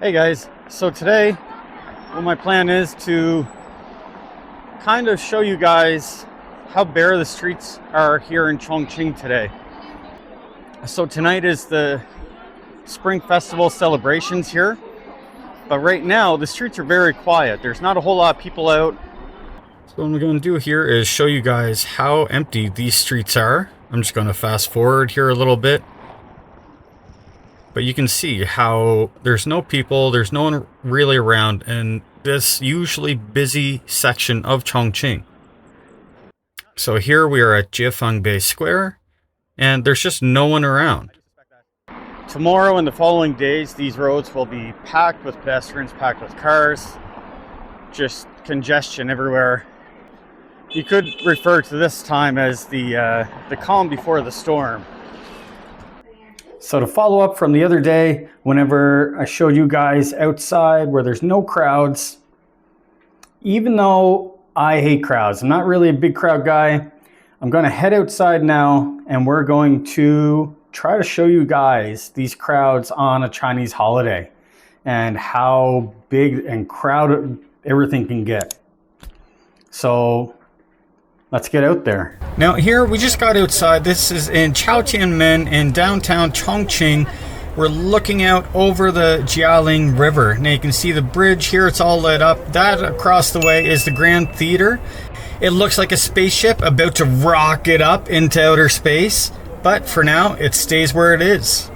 Hey guys, so today what my plan is to kind of show you guys how bare the streets are here in Chongqing today. So tonight is the Spring Festival celebrations here, but right now the streets are very quiet. There's not a whole lot of people out. So what I'm going to do here is show you guys how empty these streets are. I'm just going to fast forward here a little bit. But you can see how there's no people, there's no one really around in this usually busy section of Chongqing. So here we are at Jiefeng Bay Square, and there's just no one around. Tomorrow and the following days, these roads will be packed with pedestrians, packed with cars, just congestion everywhere. You could refer to this time as the calm before the storm. So to follow up from the other day, whenever I showed you guys outside where there's no crowds, even though I hate crowds, I'm not really a big crowd guy, I'm going to head outside now and we're going to try to show you guys these crowds on a Chinese holiday and how big and crowded everything can get. So let's get out there. Now here we just got outside. This is in Chaotianmen in downtown Chongqing. We're looking out over the Jialing River. Now you can see the bridge here, it's all lit up. That across the way is the Grand Theater. It looks like a spaceship about to rocket up into outer space, but for now it stays where it is.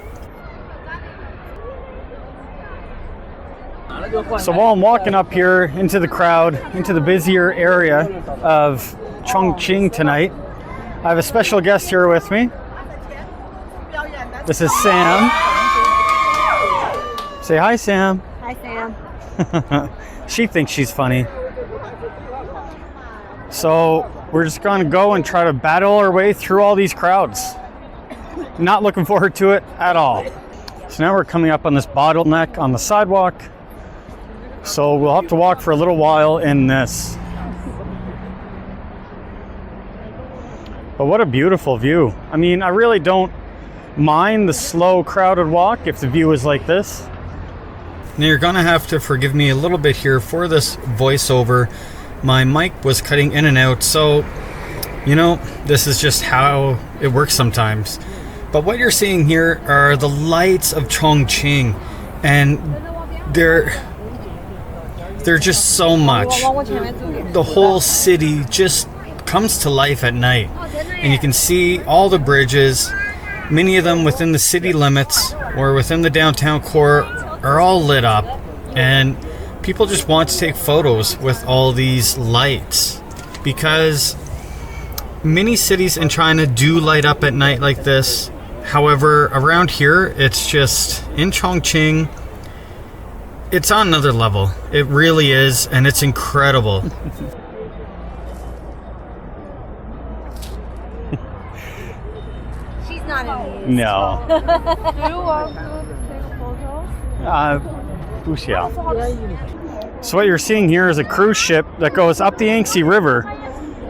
So while I'm walking up here into the crowd, into the busier area of Chongqing tonight, I have a special guest here with me. This is Sam. Say hi, Sam. Hi, Sam. She thinks she's funny. So we're just going to go and try to battle our way through all these crowds. Not looking forward to it at all. So now we're coming up on this bottleneck on the sidewalk. So we'll have to walk for a little while in this. But what a beautiful view. I mean, I really don't mind the slow, crowded walk if the view is like this. Now you're gonna have to forgive me a little bit here for this voiceover. My mic was cutting in and out, so, you know, this is just how it works sometimes. But what you're seeing here are the lights of Chongqing, and they're just so much. The whole city just comes to life at night, and you can see all the bridges, many of them within the city limits or within the downtown core, are all lit up, and people just want to take photos with all these lights because many cities in China do light up at night like this. However, around here, it's just in Chongqing, it's on another level. It really is, and it's incredible. She's not amused. No. Do you want to take a photo? 不想. So what you're seeing here is a cruise ship that goes up the Yangtze River,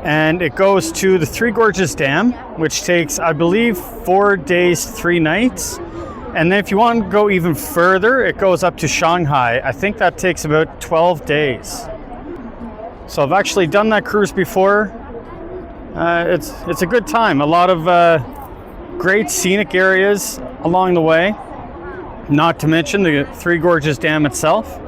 and it goes to the Three Gorges Dam, which takes, I believe, 4 days, 3 nights. And then if you want to go even further, it goes up to Shanghai. I think that takes about 12 days. So I've actually done that cruise before. It's a good time. A lot of great scenic areas along the way. Not to mention the Three Gorges Dam itself.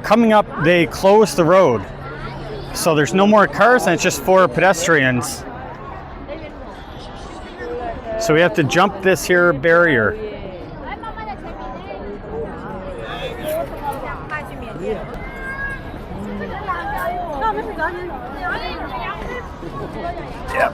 Coming up, they close the road. So there's no more cars and it's just for pedestrians. So we have to jump this here barrier. Yep.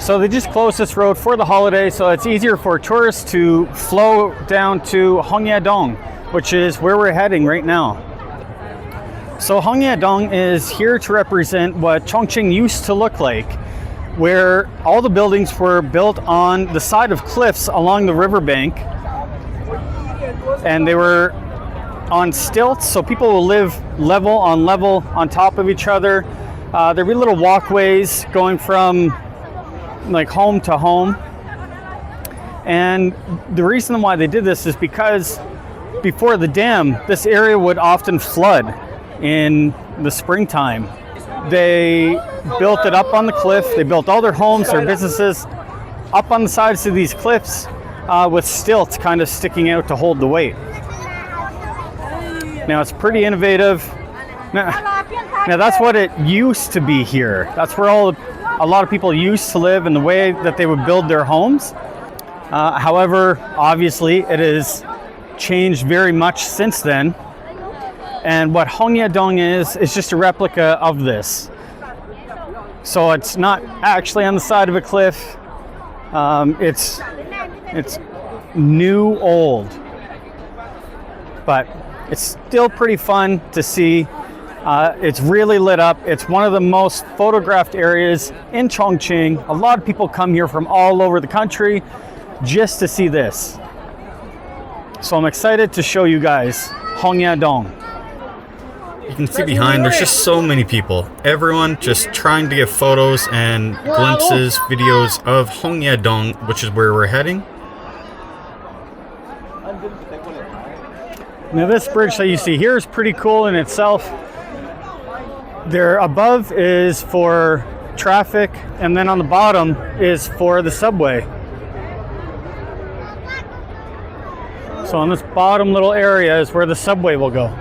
So they just closed this road for the holiday, so it's easier for tourists to flow down to Hongyadong, which is where we're heading right now. So Hongyadong is here to represent what Chongqing used to look like, where all the buildings were built on the side of cliffs along the riverbank, and they were on stilts, so people will live level on top of each other. There'll be little walkways going from like home to home. And the reason why they did this is because before the dam, this area would often flood in the springtime. They built it up on the cliff. They built all their homes, their businesses up on the sides of these cliffs with stilts kind of sticking out to hold the weight. Now it's pretty innovative. Now that's what it used to be here. That's where a lot of people used to live and the way that they would build their homes. However, obviously it has changed very much since then. And what Hongyadong is just a replica of this. So it's not actually on the side of a cliff. It's new old, but it's still pretty fun to see. It's really lit up. It's one of the most photographed areas in Chongqing. A lot of people come here from all over the country just to see this. So I'm excited to show you guys Hongyadong. You can see behind, there's just so many people. Everyone just trying to get photos and glimpses, videos of Hongyadong, which is where we're heading. Now this bridge that you see here is pretty cool in itself. There above is for traffic, and then on the bottom is for the subway. So on this bottom little area is where the subway will go.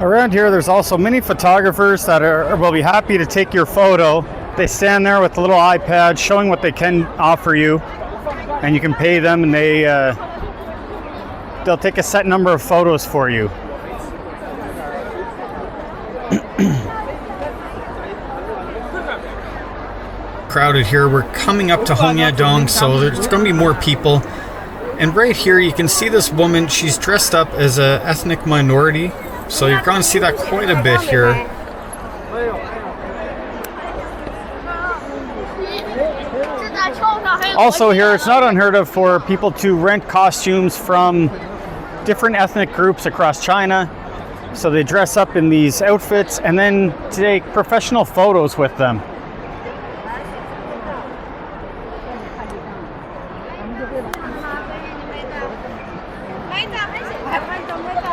Around here, there's also many photographers that will be happy to take your photo. They stand there with a little iPad showing what they can offer you, and you can pay them, and they'll take a set number of photos for you. Crowded here. We're coming up to Hongyadong, so there's going to be more people. And right here, you can see this woman. She's dressed up as an ethnic minority. So you're going to see that quite a bit here. Also here, it's not unheard of for people to rent costumes from different ethnic groups across China. So they dress up in these outfits and then take professional photos with them.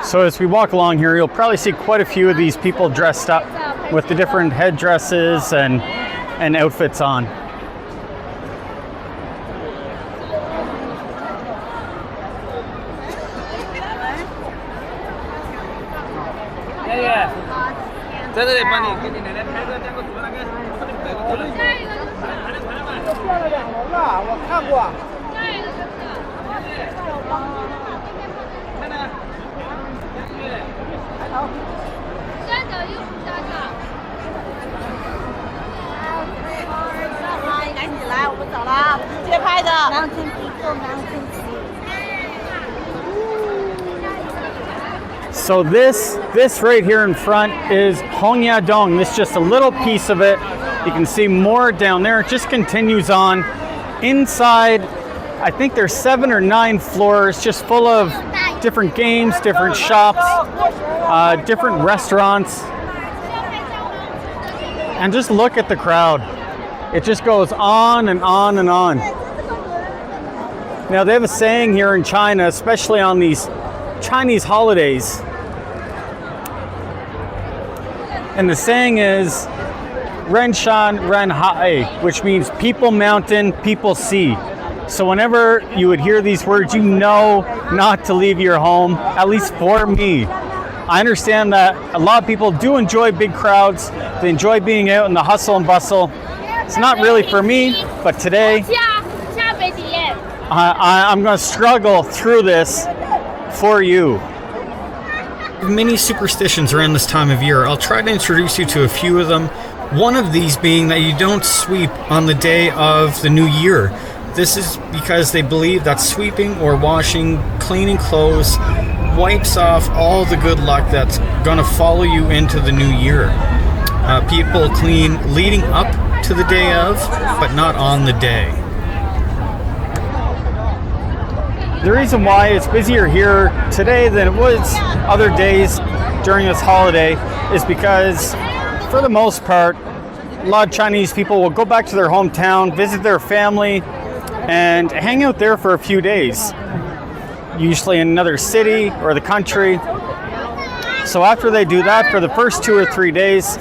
So as we walk along here, you'll probably see quite a few of these people dressed up with the different headdresses and outfits on. So this right here in front is Hongyadong. This is just a little piece of it. You can see more down there. It just continues on. Inside, I think there's 7 or 9 floors just full of different games, different shops, different restaurants. And just look at the crowd. It just goes on and on and on. Now they have a saying here in China, especially on these Chinese holidays. And the saying is, Ren Shan, Ren Hai, which means people mountain, people sea. So whenever you would hear these words, you know not to leave your home, at least for me. I understand that a lot of people do enjoy big crowds. They enjoy being out in the hustle and bustle. It's not really for me, but today I'm going to struggle through this for you. Many superstitions around this time of year. I'll try to introduce you to a few of them. One of these being that you don't sweep on the day of the new year. This is because they believe that sweeping or washing, cleaning clothes, wipes off all the good luck that's going to follow you into the new year. People clean leading up to the day of, but not on the day. The reason why it's busier here today than it was other days during this holiday is because, for the most part, a lot of Chinese people will go back to their hometown, visit their family, and hang out there for a few days, usually in another city or the country. So after they do that for the first 2 or 3 days,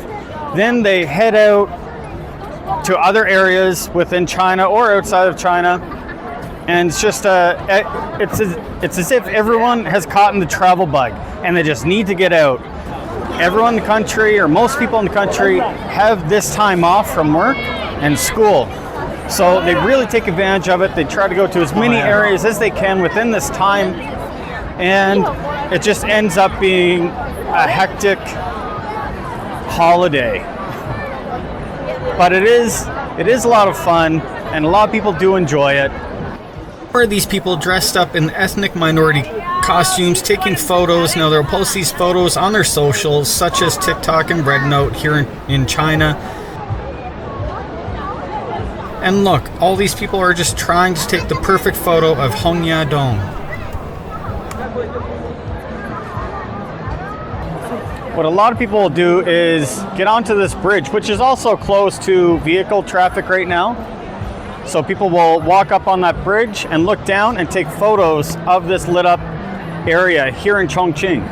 then they head out to other areas within China or outside of China. And it's just it's as if everyone has caught in the travel bug and they just need to get out. Everyone in the country, or most people in the country, have this time off from work and school. So they really take advantage of it. They try to go to as many areas as they can within this time. And it just ends up being a hectic holiday. But it is a lot of fun, and a lot of people do enjoy it. Are these people dressed up in ethnic minority costumes, taking photos. Now they'll post these photos on their socials, such as TikTok and RedNote here in China. And look, all these people are just trying to take the perfect photo of Hongyadong. What a lot of people will do is get onto this bridge, which is also close to vehicle traffic right now. So people will walk up on that bridge and look down and take photos of this lit up area here in Chongqing.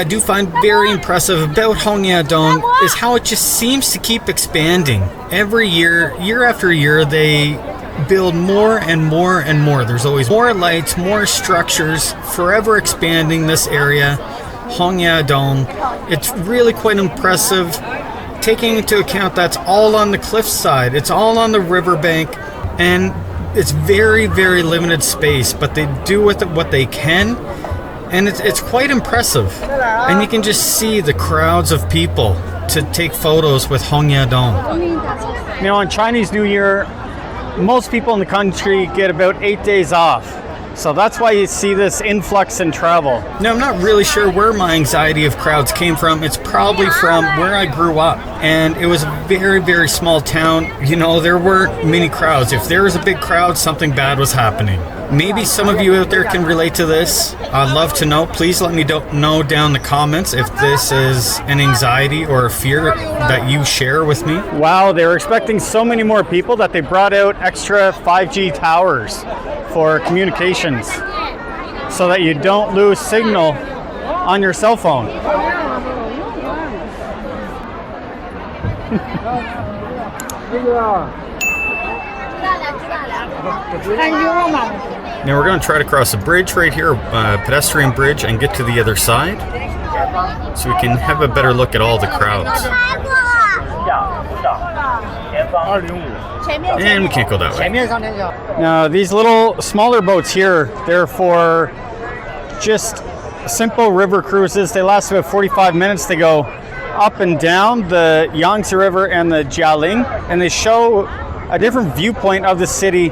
I do find very impressive about Hongyadong is how it just seems to keep expanding. Every year, year after year, they build more and more and more. There's always more lights, more structures, forever expanding this area. Hongyadong. It's really quite impressive, taking into account that's all on the cliffside. It's all on the riverbank, and it's very, very limited space, but they do with it what they can, and it's quite impressive. And you can just see the crowds of people to take photos with Hongyadong. You know, on Chinese New Year, most people in the country get about 8 days off. So that's why you see this influx in travel. Now, I'm not really sure where my anxiety of crowds came from. It's probably from where I grew up. And it was a very, very small town. You know, there weren't many crowds. If there was a big crowd, something bad was happening. Maybe some of you out there can relate to this. I'd love to know. Please let me know down in the comments if this is an anxiety or a fear that you share with me. Wow, they were expecting so many more people that they brought out extra 5G towers for communications so that you don't lose signal on your cell phone. Now we're going to try to cross a bridge right here, a pedestrian bridge, and get to the other side so we can have a better look at all the crowds. And we can't go that way. Now these little smaller boats here, they're for just simple river cruises. They last about 45 minutes. They go up and down the Yangtze River and the Jialing, and they show a different viewpoint of the city,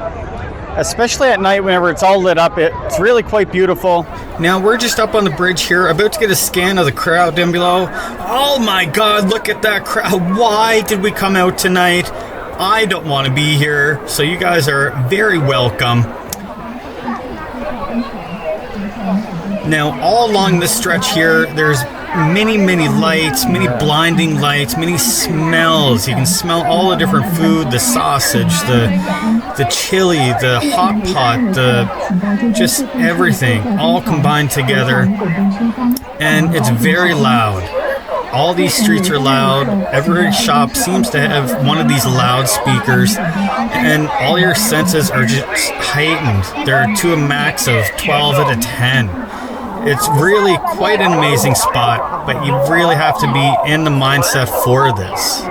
especially at night whenever it's all lit up. It's really quite beautiful. Now we're just up on the bridge here, about to get a scan of the crowd down below. Oh my God, look at that crowd. Why did we come out tonight? I don't want to be here, so you guys are very welcome. Now all along this stretch here, there's many lights, many blinding lights, many smells. You can smell all the different food, the sausage, the chili, the hot pot, just everything all combined together. And it's very loud. All these streets are loud. Every shop seems to have one of these loudspeakers, and all your senses are just heightened. They're to a max of 12 out of 10. it's really quite an amazing spot, but you really have to be in the mindset for this.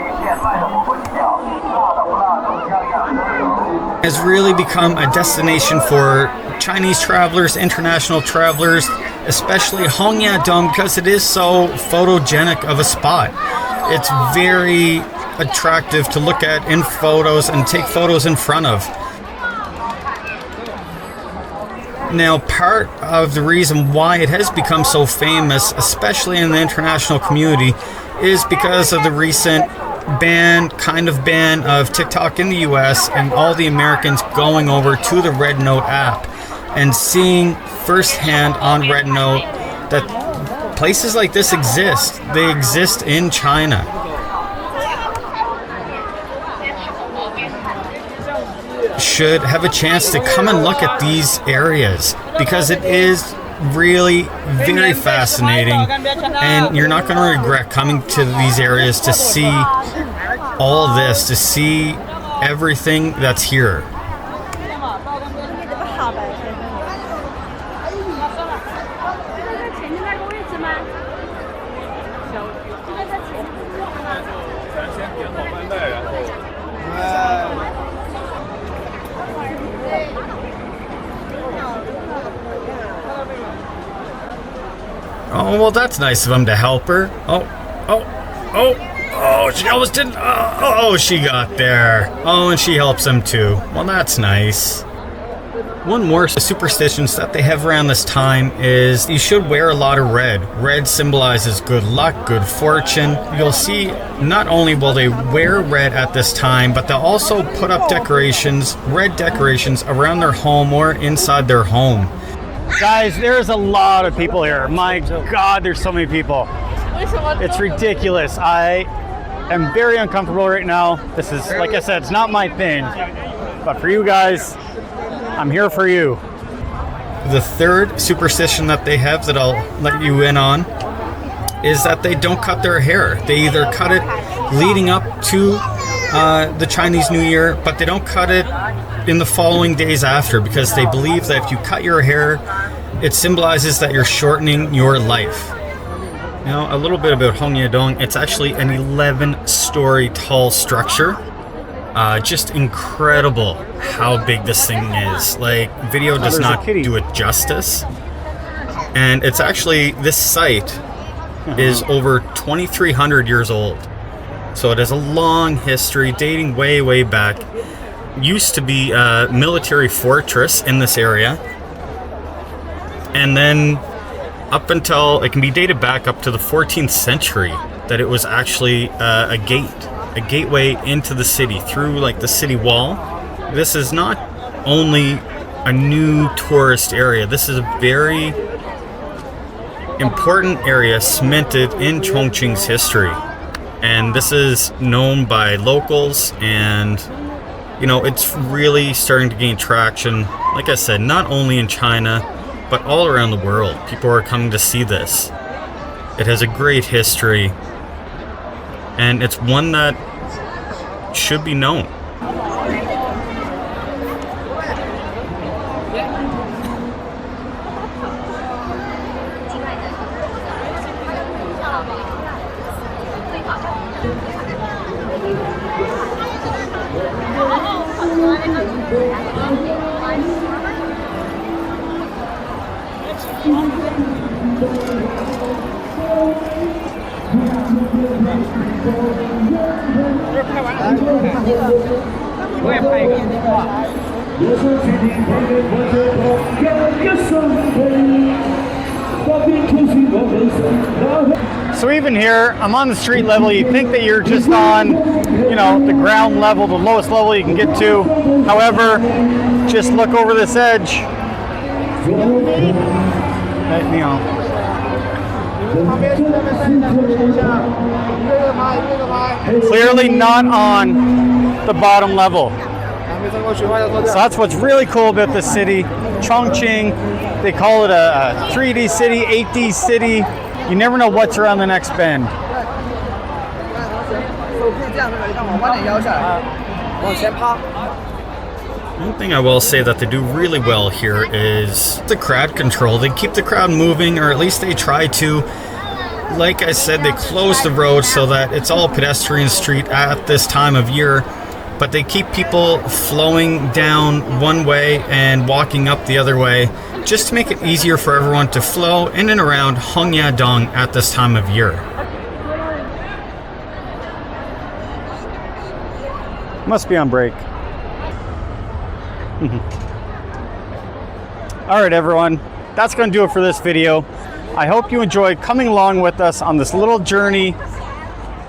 Has really become a destination for Chinese travelers, international travelers, especially Hongyadong, because it is so photogenic of a spot. It's very attractive to look at in photos and take photos in front of. Now, part of the reason why it has become so famous, especially in the international community, is because of the recent ban of TikTok in the US and all the Americans going over to the Red Note app and seeing firsthand on Red Note that places like this exist. They exist in China. Should have a chance to come and look at these areas because it is really very fascinating, and you're not going to regret coming to these areas to see all this, to see everything that's here. Oh, well, that's nice of him to help her. She almost didn't. She got there. Oh, and she helps him too. Well, that's nice. One more superstitions that they have around this time is you should wear a lot of red. Red symbolizes good luck, good fortune. You'll see not only will they wear red at this time, but they'll also put up decorations, red decorations around their home or inside their home. Guys, there's a lot of people here. My God, there's so many people. It's ridiculous. I am very uncomfortable right now. This is, like I said, it's not my thing. But for you guys, I'm here for you. The third superstition that they have that I'll let you in on is that they don't cut their hair. They either cut it leading up to the Chinese New Year, but they don't cut it in the following days after, because they believe that if you cut your hair, it symbolizes that you're shortening your life. Now, a little bit about Hongyadong. It's actually an 11-story tall structure. Just incredible how big this thing is. Like, video does not do it justice. And it's actually, this site is over 2,300 years old. So it has a long history dating way, way back. Used to be a military fortress in this area, and then up until it can be dated back up to the 14th century that it was actually a gateway into the city through like the city wall. This is not only a new tourist area, this is a very important area cemented in Chongqing's history, and this is known by locals, and you know, it's really starting to gain traction. Like I said, not only in China, but all around the world. People are coming to see this. It has a great history, and it's one that should be known. So even here, I'm on the street level. You think that you're just on, the ground level, the lowest level you can get to. However, just look over this edge. Clearly not on the bottom level. So that's what's really cool about this city. Chongqing, they call it a 3D city, 8D city. You never know what's around the next bend. One thing I will say that they do really well here is the crowd control. They keep the crowd moving, or at least they try to. Like I said, they close the road so that it's all pedestrian street at this time of year, but they keep people flowing down one way and walking up the other way, just to make it easier for everyone to flow in and around Hongyadong at this time of year. Must be on break. All right, everyone, that's going to do it for this video. I hope you enjoyed coming along with us on this little journey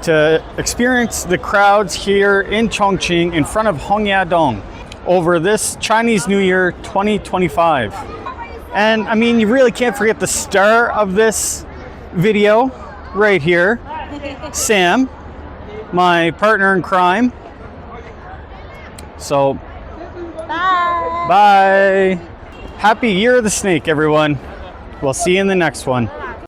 to experience the crowds here in Chongqing in front of Hongyadong over this Chinese New Year 2025. And I mean, you really can't forget the star of this video right here, Sam, my partner in crime. So, bye. Happy Year of the Snake, everyone. We'll see you in the next one.